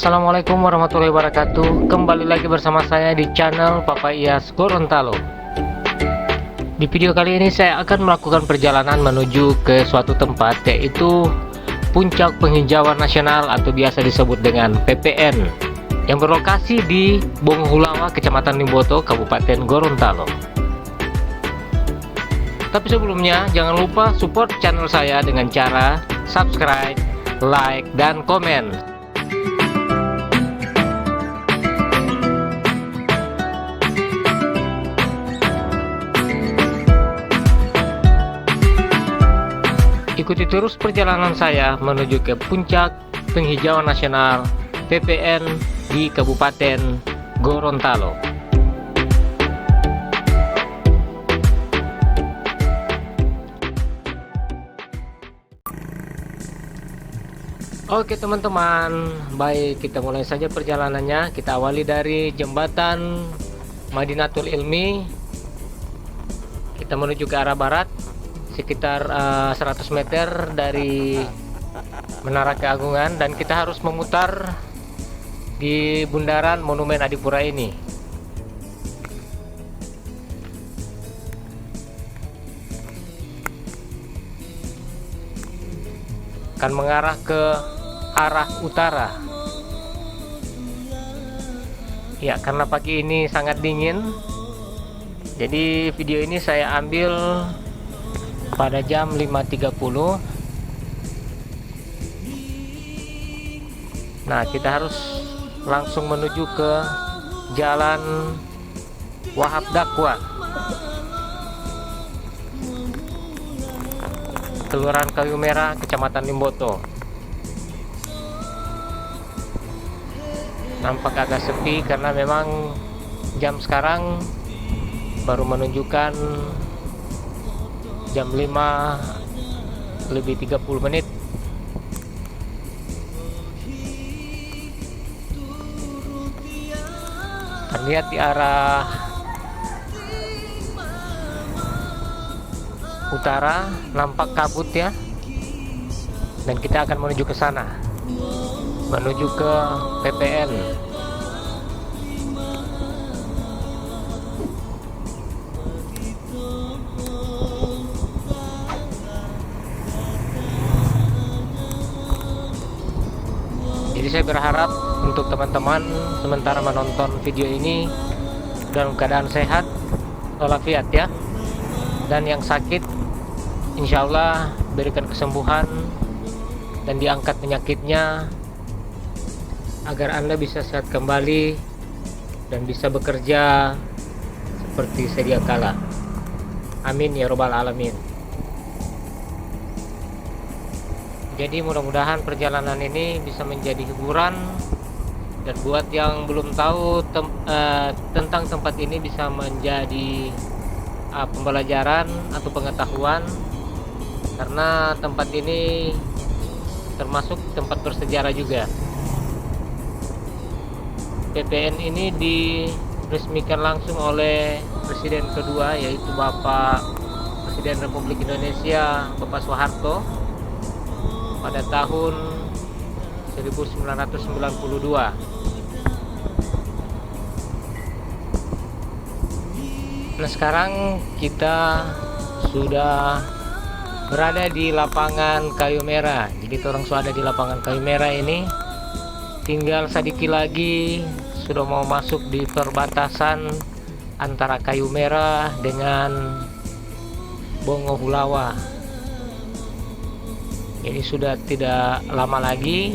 Assalamualaikum warahmatullahi wabarakatuh. Kembali lagi bersama saya di channel Papa Iyas Gorontalo. Di video kali ini saya akan melakukan perjalanan menuju ke suatu tempat, yaitu Puncak Penghijauan Nasional atau biasa disebut dengan PPN, yang berlokasi di Bongohulawa, Kecamatan Limboto, Kabupaten Gorontalo. Tapi sebelumnya jangan lupa support channel saya dengan cara subscribe, like, dan komen. Ikuti terus perjalanan saya menuju ke Puncak Penghijauan Nasional PPN di Kabupaten Gorontalo. Oke teman-teman, baik, kita mulai saja perjalanannya. Kita awali dari jembatan Madinatul Ilmi. Kita menuju ke arah barat sekitar 100 meter dari Menara Keagungan, dan kita harus memutar di bundaran Monumen Adipura ini. Akan mengarah ke arah utara. Ya, karena pagi ini sangat dingin, jadi video ini saya ambil pada jam 5.30. Nah, kita harus langsung menuju ke Jalan Wahab Dakwa, Kelurahan Kayu Merah, Kecamatan Limboto. Nampak agak sepi karena memang jam sekarang baru menunjukkan jam 5:30. Terlihat di arah utara nampak kabut ya, dan kita akan menuju ke sana, menuju ke PPN. Jadi saya berharap untuk teman-teman sementara menonton video ini dalam keadaan sehat walafiat ya, dan yang sakit insya Allah berikan kesembuhan dan diangkat penyakitnya agar Anda bisa sehat kembali dan bisa bekerja seperti sedia kala. Amin ya robbal alamin. Jadi mudah-mudahan perjalanan ini bisa menjadi hiburan, dan buat yang belum tahu tentang tempat ini bisa menjadi pembelajaran atau pengetahuan, karena tempat ini termasuk tempat bersejarah juga. PPN ini diresmikan langsung oleh Presiden kedua, yaitu Bapak Presiden Republik Indonesia Bapak Soeharto pada tahun 1992. Nah, sekarang kita sudah berada di lapangan Kayu Merah. Jadi orang sudah ada di lapangan Kayu Merah ini. Tinggal sedikit lagi sudah mau masuk di perbatasan antara Kayu Merah dengan Bongohulawa. Jadi sudah tidak lama lagi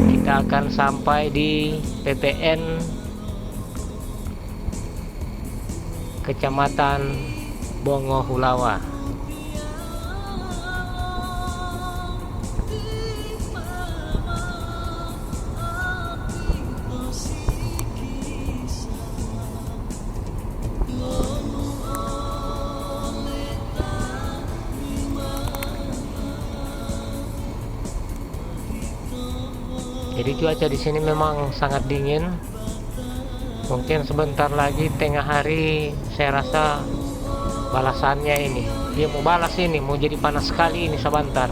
kita akan sampai di PPN Kecamatan Bongohulawa. Jadi cuaca di sini memang sangat dingin. Mungkin sebentar lagi tengah hari saya rasa balasannya ini. Dia mau balas ini, mau jadi panas sekali ini sebentar.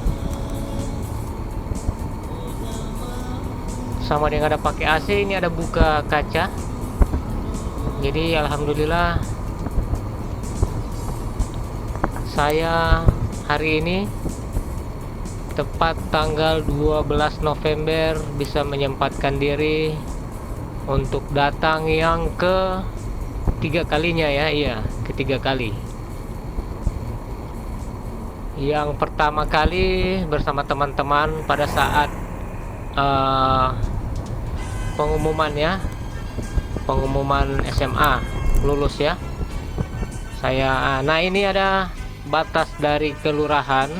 sama dengan ada pakai AC. Ini ada buka kaca, jadi alhamdulillah saya hari ini tepat tanggal 12 November bisa menyempatkan diri untuk datang yang ketiga kalinya ya. Iya, ketiga kali. Yang pertama kali bersama teman-teman pada saat pengumuman ya, pengumuman SMA lulus ya. Nah ini ada batas dari kelurahan,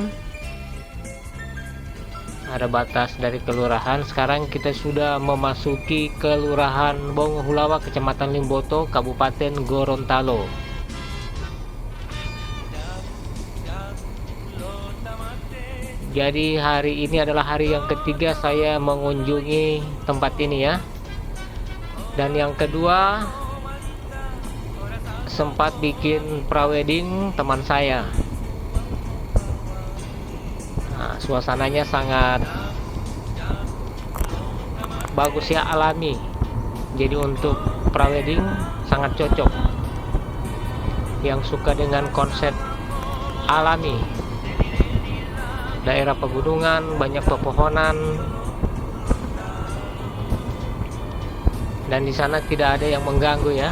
sekarang kita sudah memasuki kelurahan Bongohulawa, Kecamatan Limboto, Kabupaten Gorontalo. Jadi hari ini adalah hari yang ketiga saya mengunjungi tempat ini ya. Dan yang kedua sempat bikin prawedding teman saya. Nah, suasananya sangat bagus ya, alami. Jadi untuk prawedding sangat cocok. Yang suka dengan konsep alami, daerah pegunungan, banyak pepohonan, dan di sana tidak ada yang mengganggu ya.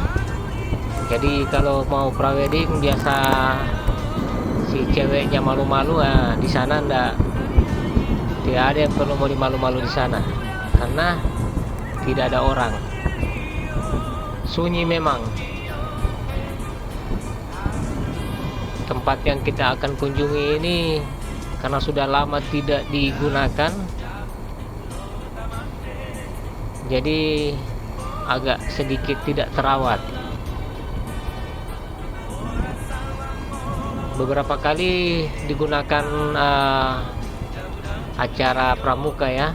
Jadi kalau mau prawedding biasa si ceweknya malu-malu, di sana tidak ada yang perlu mau dimalu-malu di sana karena tidak ada orang, sunyi memang. Tempat yang kita akan kunjungi ini karena sudah lama tidak digunakan, jadi agak sedikit tidak terawat. Beberapa kali digunakan acara pramuka ya.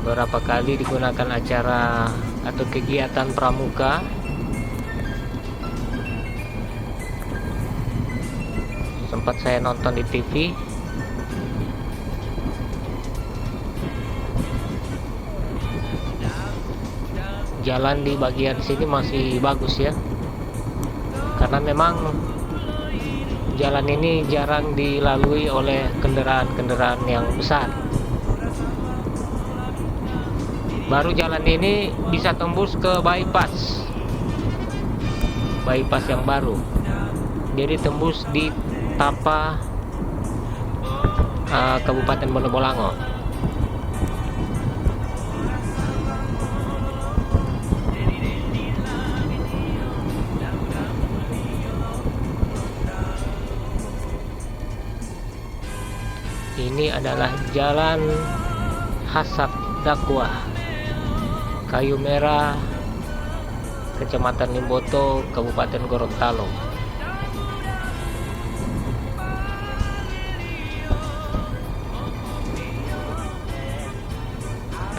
Beberapa kali digunakan acara atau kegiatan pramuka. Sempat saya nonton di TV. Jalan di bagian sini masih bagus ya, karena memang jalan ini jarang dilalui oleh kendaraan-kendaraan yang besar. Baru jalan ini bisa tembus ke bypass yang baru, jadi tembus di Tapa, Kabupaten Bonobolango. Ini adalah Jalan Hasab Dakwah, Kayu Merah, Kecamatan Limboto, Kabupaten Gorontalo.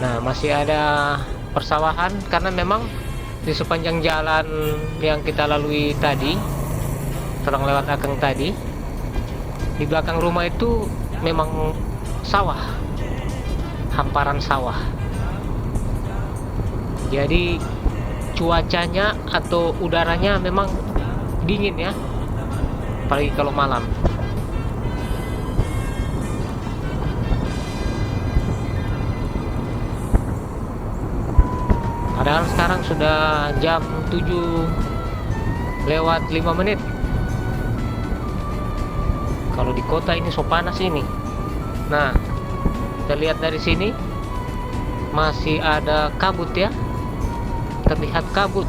Nah, masih ada persawahan karena memang di sepanjang jalan yang kita lalui tadi, terang lewat akang tadi, di belakang rumah itu memang sawah, hamparan sawah. Jadi cuacanya atau udaranya memang dingin ya, apalagi kalau malam. Padahal sekarang sudah jam 7:05. Kalau di kota ini so panas ini. Nah, kita lihat dari sini masih ada kabut ya, terlihat kabut.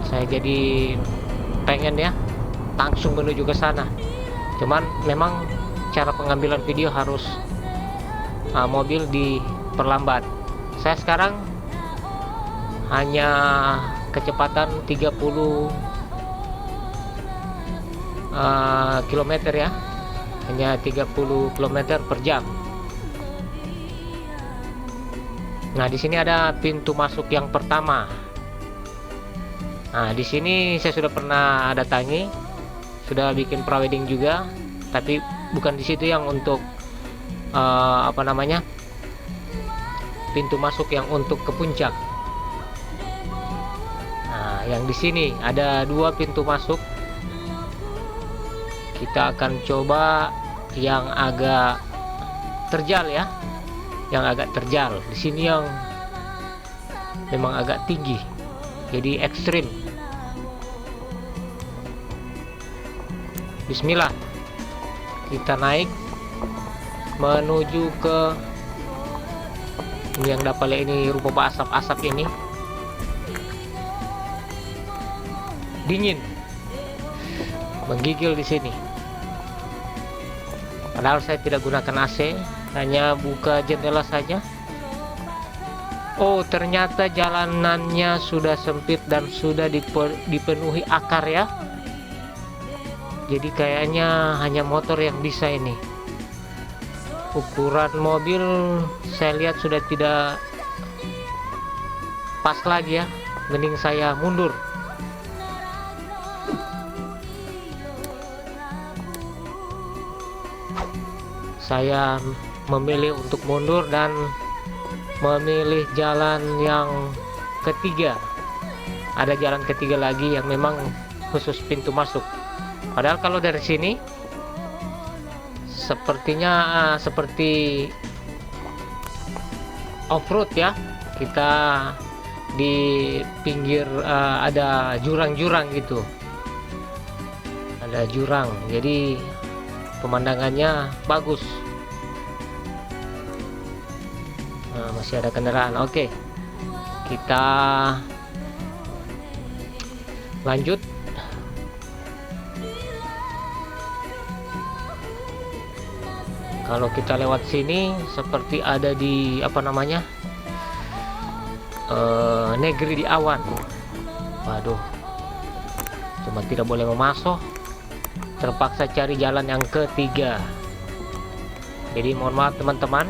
Saya jadi pengen ya langsung menuju ke sana. Cuman memang cara pengambilan video harus mobil diperlambat. Saya sekarang hanya kecepatan 30 kilometer ya, hanya 30 km per jam. Nah, di sini ada pintu masuk yang pertama. Nah, di sini saya sudah pernah datangi. sudah bikin prawedding juga, tapi bukan di situ yang untuk apa namanya, pintu masuk yang untuk ke puncak. Nah, yang di sini ada 2 pintu masuk. Kita akan coba yang agak terjal ya, yang agak terjal. Di sini yang memang agak tinggi, jadi ekstrim. Bismillah, kita naik menuju ke ini yang dapat lihat, ini rupa asap-asap ini dingin, menggigil di sini. Padahal saya tidak gunakan AC, hanya buka jendela saja. Oh, ternyata jalanannya sudah sempit dan sudah dipenuhi akar ya. Jadi kayaknya hanya motor yang bisa ini. Ukuran mobil saya lihat sudah tidak pas lagi ya. Mending saya mundur. Saya memilih untuk mundur dan memilih jalan yang ketiga. Ada jalan ketiga lagi yang memang khusus pintu masuk. Padahal kalau dari sini sepertinya seperti off-road ya. Kita di pinggir ada jurang-jurang gitu. Ada jurang. Jadi pemandangannya bagus. Nah, masih ada kendaraan. Oke. Kita lanjut. Kalau kita lewat sini seperti ada di apa namanya, negeri di awan. Waduh, cuma tidak boleh memasok, terpaksa cari jalan yang ketiga. Jadi mohon maaf teman-teman,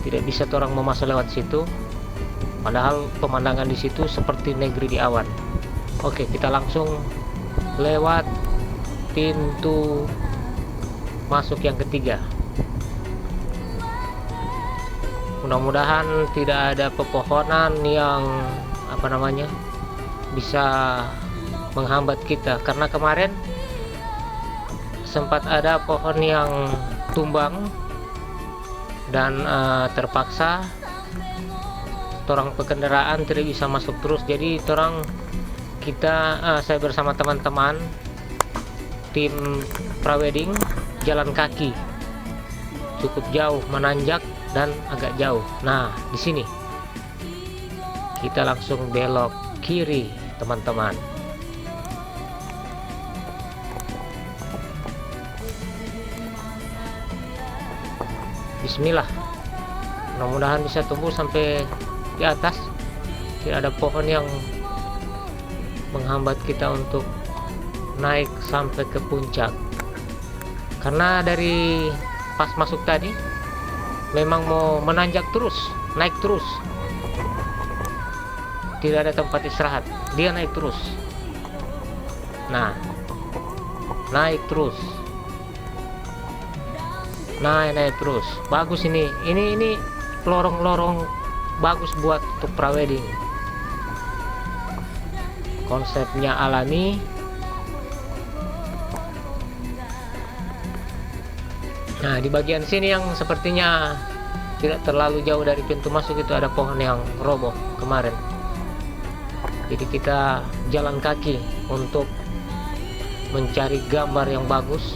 tidak bisa orang memasok lewat situ, padahal pemandangan di situ seperti negeri di awan. Oke, kita langsung lewat pintu masuk yang ketiga. Mudah-mudahan tidak ada pepohonan yang apa namanya bisa menghambat kita, karena kemarin sempat ada pohon yang tumbang dan terpaksa orang pengendaraan tidak bisa masuk terus. Jadi saya bersama teman-teman tim prawedding jalan kaki cukup jauh, menanjak dan agak jauh. Nah, di sini kita langsung belok kiri teman-teman. Bismillah, mudah-mudahan bisa tumbuh sampai di atas, tidak ada pohon yang menghambat kita untuk naik sampai ke puncak. Karena dari pas masuk tadi memang mau menanjak terus, naik terus, tidak ada tempat istirahat, dia naik terus. Nah, naik terus, naik terus. Bagus ini lorong-lorong bagus buat untuk prawedding. Konsepnya alami. Nah, di bagian sini yang sepertinya tidak terlalu jauh dari pintu masuk itu ada pohon yang roboh kemarin. Jadi kita jalan kaki untuk mencari gambar yang bagus.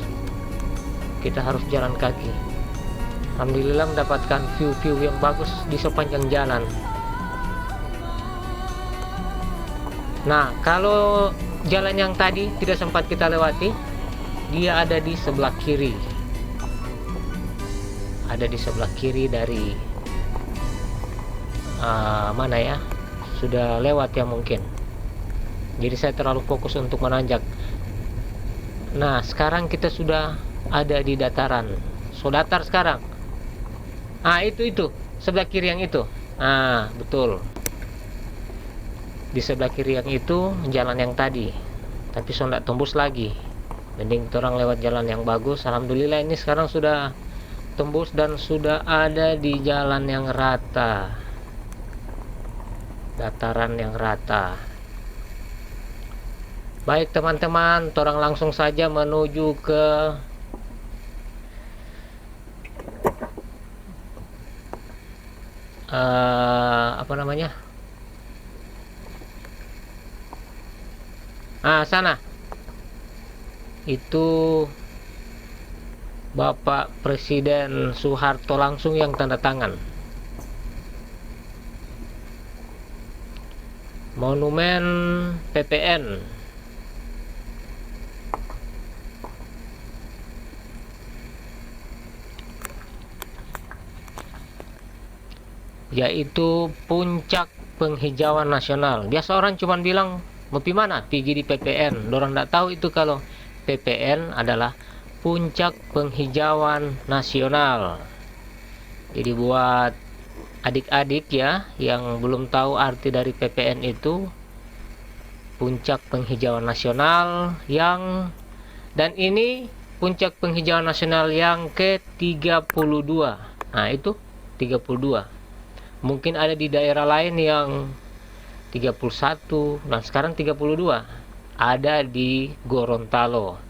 Kita harus jalan kaki. Alhamdulillah mendapatkan view-view yang bagus di sepanjang jalan. Nah, kalau jalan yang tadi tidak sempat kita lewati, dia ada di sebelah kiri. Ada di sebelah kiri dari mana ya, sudah lewat ya mungkin. Jadi saya terlalu fokus untuk menanjak. Nah, sekarang kita sudah ada di dataran. So datar sekarang. Itu sebelah kiri yang itu. Betul. Di sebelah kiri yang itu jalan yang tadi. tapi so nggak tembus lagi. Mending kita orang lewat jalan yang bagus. Alhamdulillah ini sekarang sudah tembus dan sudah ada di jalan yang rata, dataran yang rata. Baik teman-teman, orang langsung saja menuju ke apa namanya, sana itu Bapak Presiden Soeharto langsung yang tanda tangan. Monumen PPN. Yaitu puncak penghijauan nasional. Biasa orang cuma bilang mau pi mana, pergi di PPN. Orang tidak tahu itu kalau PPN adalah puncak penghijauan nasional. Jadi buat adik-adik ya yang belum tahu arti dari PPN itu, puncak penghijauan nasional yang, dan ini puncak penghijauan nasional yang ke-32. Nah itu 32. Mungkin ada di daerah lain yang 31, nah sekarang 32. Ada di Gorontalo,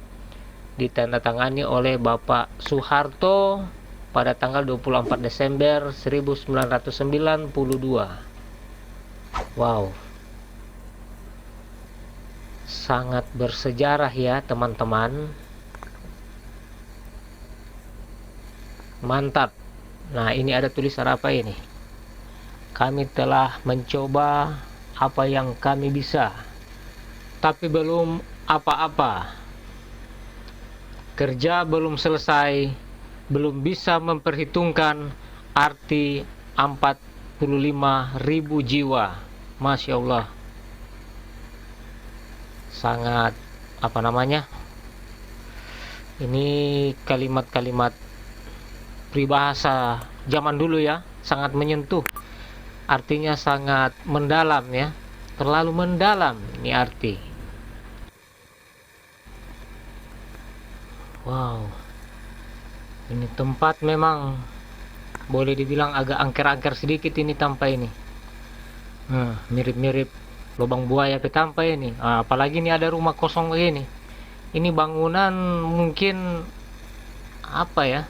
ditandatangani oleh Bapak Soeharto pada tanggal 24 Desember 1992. Wow, sangat bersejarah ya teman-teman. Mantap. Nah ini ada tulisan apa ini? Kami telah mencoba apa yang kami bisa, tapi belum apa-apa. Kerja belum selesai, belum bisa memperhitungkan arti 45.000 jiwa. Masya Allah. Sangat, apa namanya, ini kalimat-kalimat peribahasa zaman dulu ya, sangat menyentuh. Artinya sangat mendalam ya, terlalu mendalam ini arti. Wow, ini tempat memang boleh dibilang agak angker-angker sedikit ini tanpa ini. Mirip-mirip lubang buaya petampa ini. Apalagi ini ada rumah kosong begini. Ini bangunan mungkin apa ya?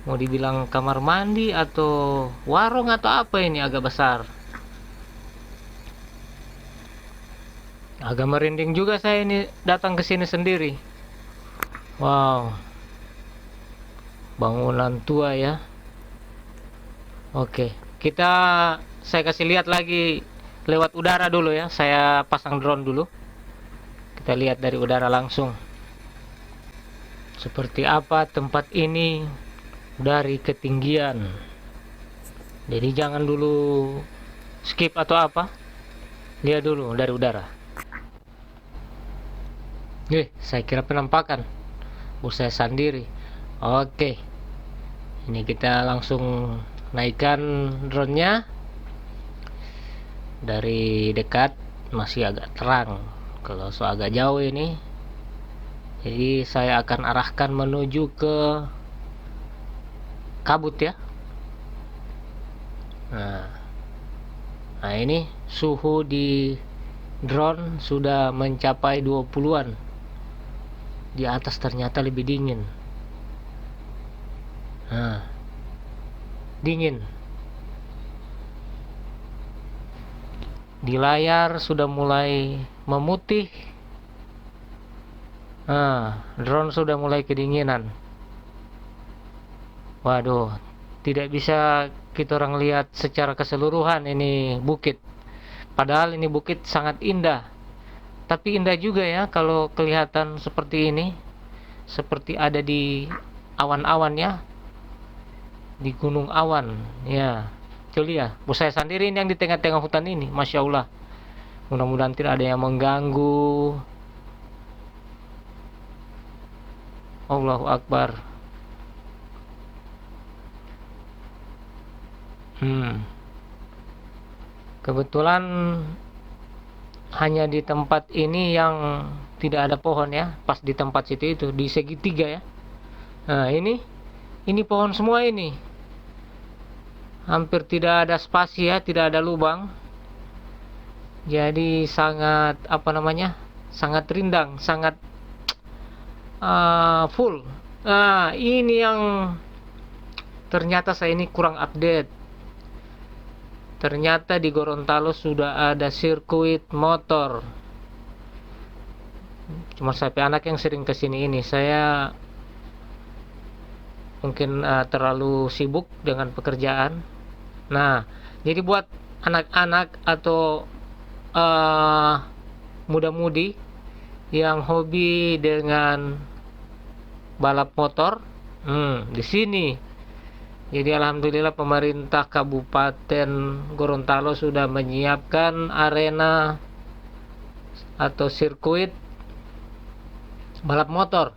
Mau dibilang kamar mandi atau warung atau apa, ini agak besar. Agak merinding juga saya ini datang ke sini sendiri. Wow, bangunan tua ya. Oke, saya kasih lihat lagi lewat udara dulu ya. Saya pasang drone dulu. Kita lihat dari udara langsung seperti apa tempat ini dari ketinggian. Jadi jangan dulu skip atau apa, lihat dulu dari udara. Saya kira penampakan, saya sendiri. Oke, ini kita langsung naikkan drone-nya. Dari dekat masih agak terang, kalau agak jauh ini, jadi saya akan arahkan menuju ke kabut ya. Nah ini suhu di drone sudah mencapai 20-an. Di atas ternyata lebih dingin. Dingin. Di layar sudah mulai memutih. Drone sudah mulai kedinginan. Waduh, tidak bisa kita orang lihat secara keseluruhan ini bukit. Padahal ini bukit sangat indah. Tapi indah juga ya kalau kelihatan seperti ini. Seperti ada di awan-awan ya. Di gunung awan ya. Coba ya, saya sendiri ini yang di tengah-tengah hutan ini. Masya Allah. Mudah-mudahan tidak ada yang mengganggu. Allahu Akbar. Kebetulan hanya di tempat ini yang tidak ada pohon ya, pas di tempat situ itu di segitiga ya. Nah, ini pohon semua ini. Hampir tidak ada spasi ya, tidak ada lubang. Jadi sangat apa namanya? Sangat rindang, sangat full. Nah, ini yang ternyata saya ini kurang update. Ternyata di Gorontalo sudah ada sirkuit motor. Cuma sampai anak yang sering kesini ini, saya mungkin terlalu sibuk dengan pekerjaan. Nah, jadi buat anak-anak atau muda-mudi yang hobi dengan balap motor, di sini. Jadi alhamdulillah pemerintah Kabupaten Gorontalo sudah menyiapkan arena atau sirkuit balap motor.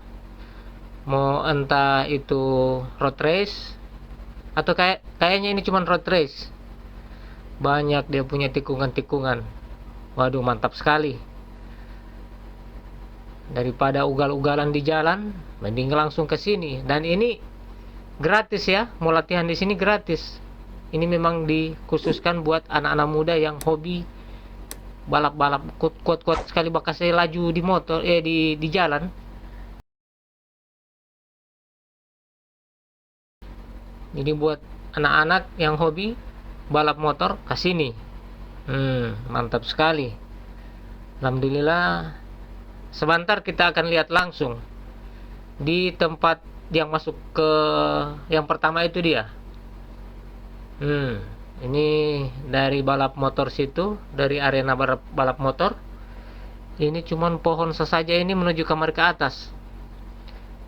Mau entah itu road race atau kayaknya ini cuma road race. Banyak dia punya tikungan-tikungan. Waduh, mantap sekali. Daripada ugal-ugalan di jalan, mending langsung ke sini. Dan ini gratis ya, mau latihan di sini gratis. Ini memang dikhususkan buat anak-anak muda yang hobi balap-balap. Kuat-kuat sekali bakal saya laju di motor di jalan. Jadi buat anak-anak yang hobi balap motor ke sini. Mantap sekali. Alhamdulillah. Sebentar kita akan lihat langsung di tempat yang masuk ke yang pertama itu dia. Ini dari balap motor situ, dari arena balap motor. Ini cuman pohon sesaja ini menuju kamar ke atas.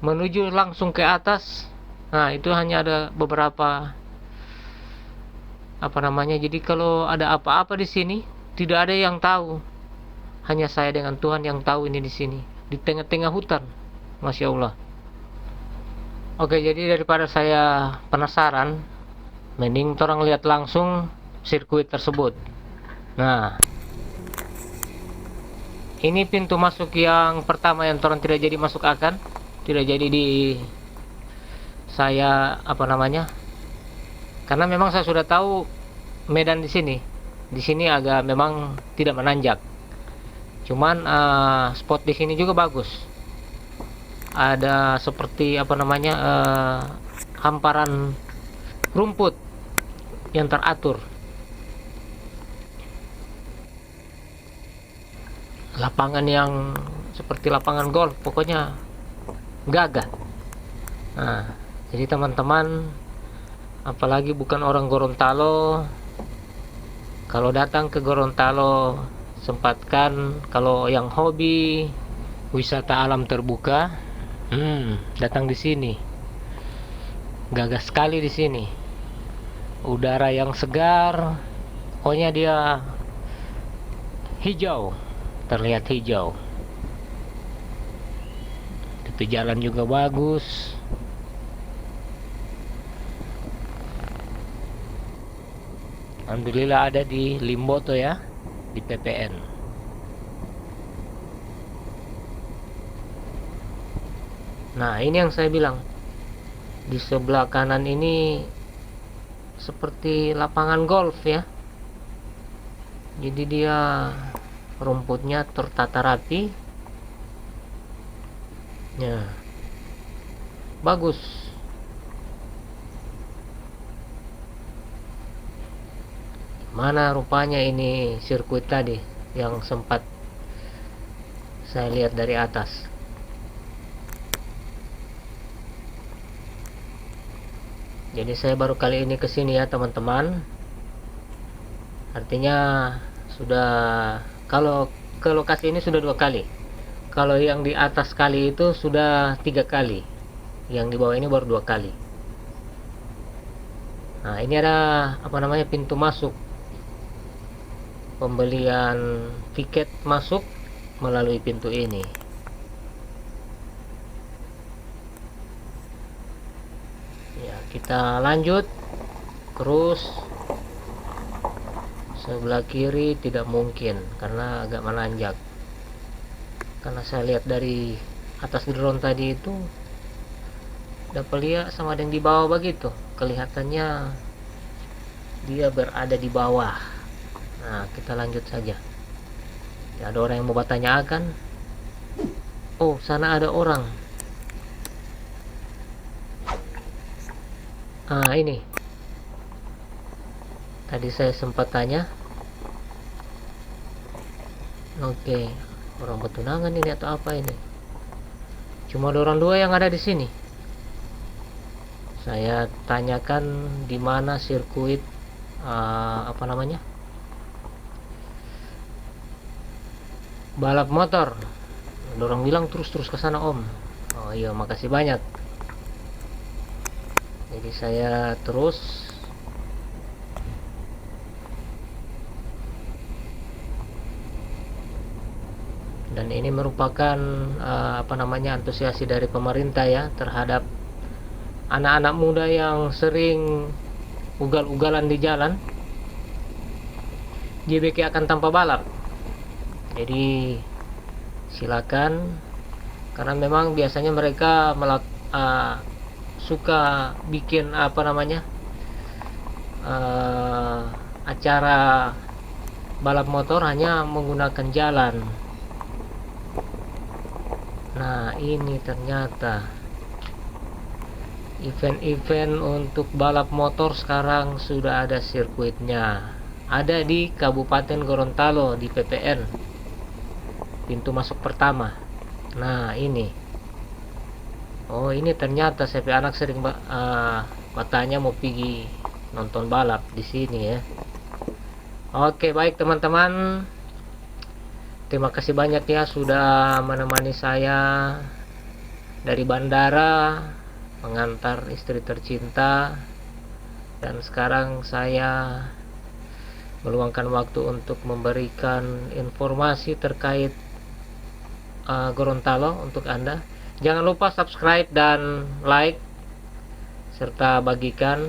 Menuju langsung ke atas. Nah, itu hanya ada beberapa apa namanya. Jadi kalau ada apa-apa di sini, tidak ada yang tahu. Hanya saya dengan Tuhan yang tahu ini di sini, di tengah-tengah hutan. Masya Allah. Oke, jadi daripada saya penasaran, mending orang lihat langsung sirkuit tersebut. Nah, ini pintu masuk yang pertama yang orang tidak jadi masuk akan, tidak jadi di saya apa namanya? Karena memang saya sudah tahu medan di sini. Di sini agak memang tidak menanjak. Cuman spot di sini juga bagus. Ada seperti apa namanya hamparan rumput yang teratur, lapangan yang seperti lapangan golf, pokoknya gagah. Nah, jadi teman-teman, apalagi bukan orang Gorontalo, kalau datang ke Gorontalo sempatkan, kalau yang hobi wisata alam terbuka, datang di sini. Gagah sekali di sini. Udara yang segar, pokoknya dia hijau, terlihat hijau. Itu jalan juga bagus. Alhamdulillah ada di Limboto ya, di PPN. Nah, ini yang saya bilang, di sebelah kanan ini seperti lapangan golf ya. Jadi dia rumputnya tertata rapi ya, bagus. Mana rupanya ini sirkuit tadi yang sempat saya lihat dari atas. Jadi saya baru kali ini kesini ya teman-teman. Artinya sudah, kalau ke lokasi ini sudah 2 kali. Kalau yang di atas kali itu sudah 3 kali. Yang di bawah ini baru 2 kali. Nah, ini ada apa namanya, pintu masuk. Pembelian tiket masuk melalui pintu ini. Ya, kita lanjut terus. Sebelah kiri tidak mungkin karena agak menanjak. karena saya lihat dari atas drone tadi itu dapat lihat sama ada yang di bawah begitu, kelihatannya dia berada di bawah. Nah, kita lanjut saja. Ya, ada orang yang mau bertanyakan. Oh, sana ada orang. Ini tadi saya sempat tanya. Oke, orang bertunangan ini atau apa ini? Cuma ada orang dua yang ada di sini. Saya tanyakan di mana sirkuit apa namanya, balap motor. Ada orang bilang terus ke sana om. Oh iya, makasih banyak. Jadi saya terus. Dan ini merupakan apa namanya, antusiasi dari pemerintah ya terhadap anak-anak muda yang sering ugal-ugalan di jalan. JBK akan tanpa balap. Jadi silakan, karena memang biasanya mereka suka bikin apa namanya, acara balap motor hanya menggunakan jalan. Nah, ini ternyata event-event untuk balap motor sekarang sudah ada sirkuitnya. Ada di Kabupaten Gorontalo di PPN, pintu masuk pertama. Nah, ini. Oh, ini ternyata saya anak sering katanya mau pergi nonton balap di sini ya. Oke, baik teman-teman. Terima kasih banyak ya sudah menemani saya dari bandara mengantar istri tercinta. Dan sekarang saya meluangkan waktu untuk memberikan informasi terkait Gorontalo untuk Anda. Jangan lupa subscribe dan like serta bagikan.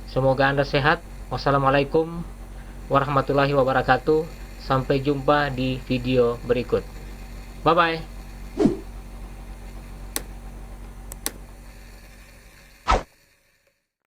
Semoga Anda sehat. Wassalamualaikum warahmatullahi wabarakatuh. Sampai jumpa di video berikut. Bye bye.